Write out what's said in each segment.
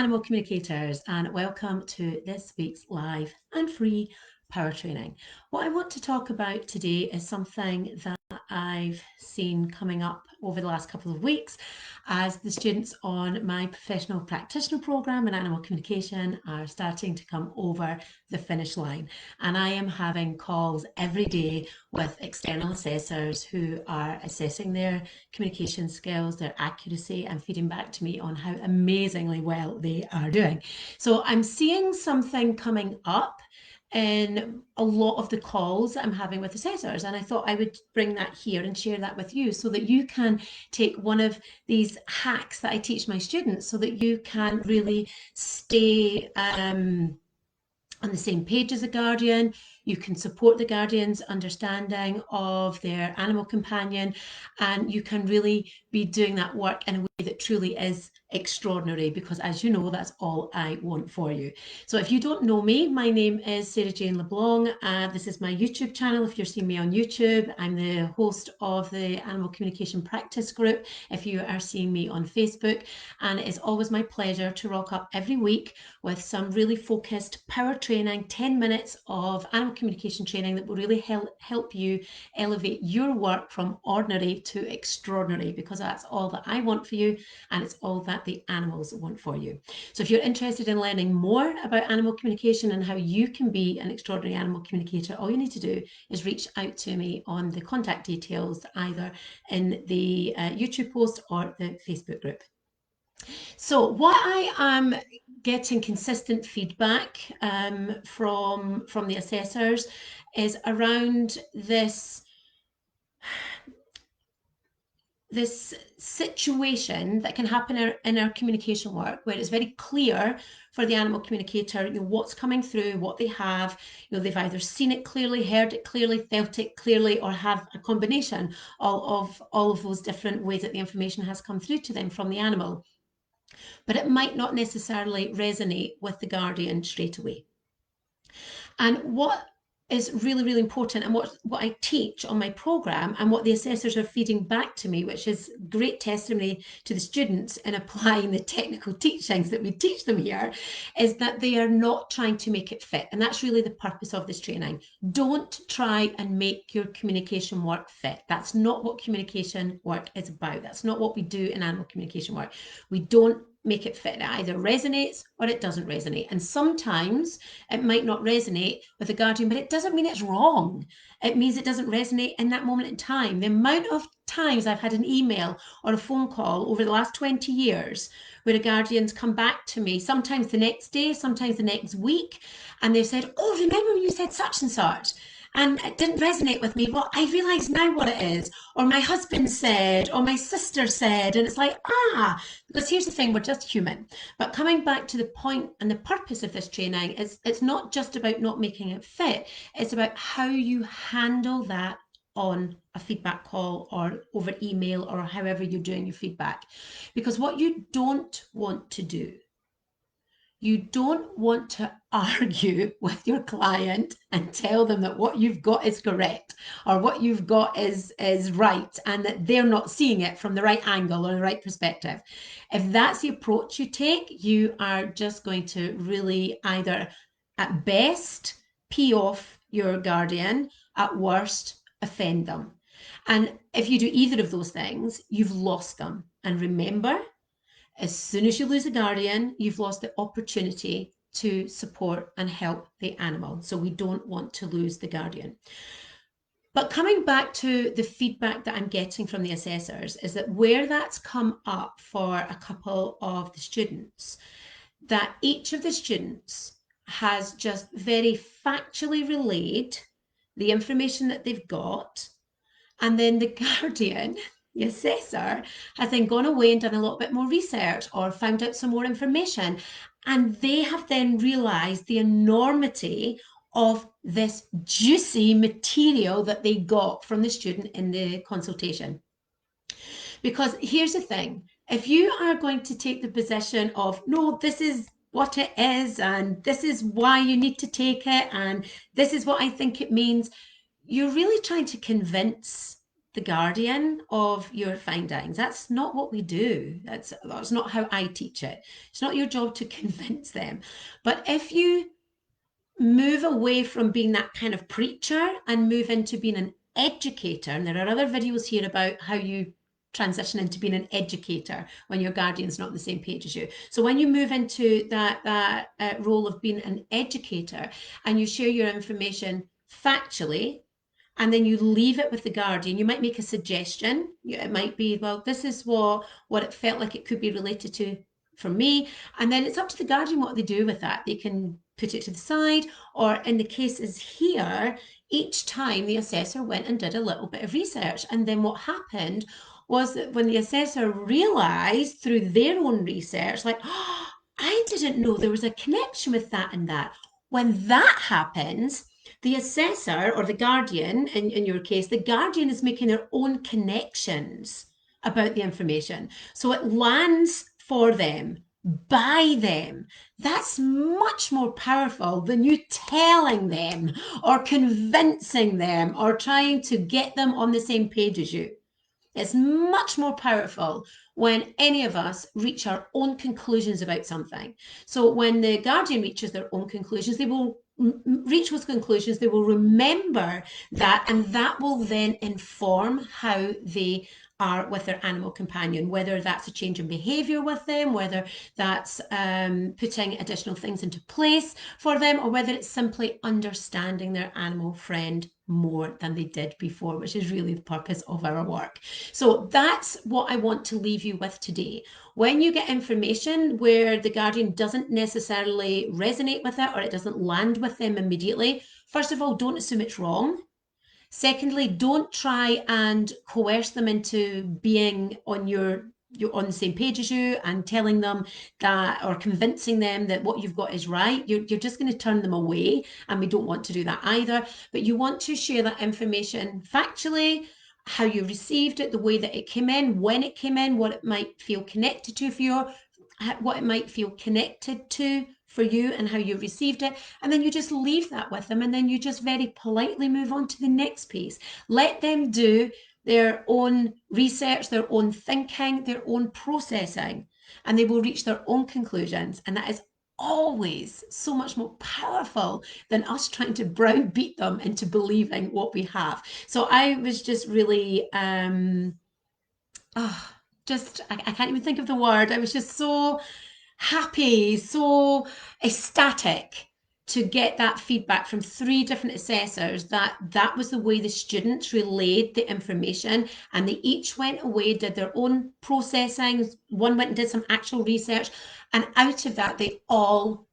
animal communicators, and welcome to this week's live and free power training. What I want to talk about today is something that I've seen coming up over the last couple of weeks as the students on my professional practitioner program in animal communication are starting to come over the finish line. And I am having calls every day with external assessors who are assessing their communication skills, their accuracy, and feeding back to me on how amazingly well they are doing. So I'm seeing something coming up in a lot of the calls I'm having with assessors, and I thought I would bring that here and share that with you so that you can take one of these hacks that I teach my students so that you can really stay on the same page as a guardian. You can support the guardian's understanding of their animal companion, and you can really be doing that work in a way that truly is extraordinary, because as you know, that's all I want for you. So if you don't know me, my name is Sarah Jane LeBlanc. This is my YouTube channel. If you're seeing me on YouTube, I'm the host of the Animal Communication Practice Group. If you are seeing me on Facebook, and it is always my pleasure to rock up every week with some really focused power training, 10 minutes of animal communication training that will really help you elevate your work from ordinary to extraordinary, because that's all that I want for you, and it's all that the animals want for you. So if you're interested in learning more about animal communication and how you can be an extraordinary animal communicator, all you need to do is reach out to me on the contact details, either in the YouTube post or the Facebook group. So what I am getting consistent feedback from the assessors is around this situation that can happen in our communication work, where it's very clear for the animal communicator, what's coming through, what they have. They've either seen it clearly, heard it clearly, felt it clearly, or have a combination of all of those different ways that the information has come through to them from the animal. But it might not necessarily resonate with the guardian straight away. And what is really, really important, and what I teach on my program, and what the assessors are feeding back to me, which is great testimony to the students in applying the technical teachings that we teach them here, is that they are not trying to make it fit. And that's really the purpose of this training. Don't try and make your communication work fit. That's not what communication work is about. That's not what we do in animal communication work. We don't make it fit. It either resonates or it doesn't resonate. And sometimes it might not resonate with the guardian, but it doesn't mean it's wrong. It means it doesn't resonate in that moment in time. The amount of times I've had an email or a phone call over the last 20 years where a guardian's come back to me, sometimes the next day, sometimes the next week, and they've said, "Oh, remember when you said such and such? And it didn't resonate with me. Well, I realise now what it is." Or my husband said, or my sister said. And it's like, because here's the thing, we're just human. But coming back to the point and the purpose of this training, it's not just about not making it fit. It's about how you handle that on a feedback call or over email or however you're doing your feedback. Because what you don't want to do, you don't want to argue with your client and tell them that what you've got is correct or what you've got is right, and that they're not seeing it from the right angle or the right perspective. If that's the approach you take, you are just going to really either, at best, pee off your guardian, at worst, offend them. And if you do either of those things, you've lost them. And remember, as soon as you lose a guardian, you've lost the opportunity to support and help the animal. So we don't want to lose the guardian. But coming back to the feedback that I'm getting from the assessors, is that where that's come up for a couple of the students, that each of the students has just very factually relayed the information that they've got, and then the guardian, the assessor, has then gone away and done a little bit more research or found out some more information. And they have then realised the enormity of this juicy material that they got from the student in the consultation. Because here's the thing, if you are going to take the position of, no, this is what it is, and this is why you need to take it, and this is what I think it means, you're really trying to convince the guardian of your findings. That's not what we do. That's not how I teach it. It's not your job to convince them. But if you move away from being that kind of preacher and move into being an educator, and there are other videos here about how you transition into being an educator when your guardian's not on the same page as you. So when you move into that role of being an educator and you share your information factually, and then you leave it with the guardian, you might make a suggestion. It might be, well, this is what it felt like it could be related to from me, and then it's up to the guardian what they do with that. They can put it to the side, or in the cases here, each time the assessor went and did a little bit of research, and then what happened was that when the assessor realized through their own research, like, oh, I didn't know there was a connection with that and that. When that happens, the assessor or the guardian, in your case, the guardian is making their own connections about the information. So it lands for them, by them. That's much more powerful than you telling them or convincing them or trying to get them on the same page as you. It's much more powerful when any of us reach our own conclusions about something. So when the guardian reaches their own conclusions, they will reach those conclusions, they will remember that, and that will then inform how they are with their animal companion, whether that's a change in behavior with them, whether that's putting additional things into place for them, or whether it's simply understanding their animal friend more than they did before, which is really the purpose of our work. So that's what I want to leave you with today. When you get information where the guardian doesn't necessarily resonate with it or it doesn't land with them immediately, first of all, don't assume it's wrong. Secondly, don't try and coerce them into being on you're on the same page as you and telling them that or convincing them that what you've got is right. You're just going to turn them away, and we don't want to do that either. But you want to share that information factually, how you received it, the way that it came in, when it came in, what it might feel connected to for you, what it might feel connected to for you and how you received it. And then you just leave that with them, and then you just very politely move on to the next piece. Let them do their own research, their own thinking, their own processing, and they will reach their own conclusions. And that is always so much more powerful than us trying to browbeat them into believing what we have. So I was just really I can't even think of the word. I was just so happy, so ecstatic to get that feedback from 3 different assessors that that was the way the students relayed the information, and they each went away, did their own processing. One went and did some actual research, and out of that they all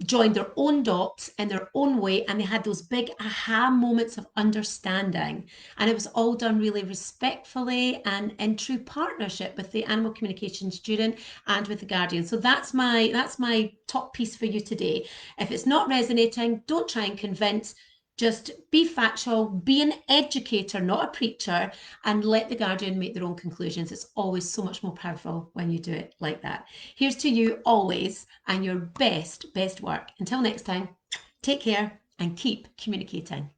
joined their own dots in their own way, and they had those big aha moments of understanding, and it was all done really respectfully and in true partnership with the animal communication student and with the guardian. So that's my top piece for you today. If it's not resonating, don't try and convince. Just be factual, be an educator, not a preacher, and let the guardian make their own conclusions. It's always so much more powerful when you do it like that. Here's to you always and your best work. Until next time, take care and keep communicating.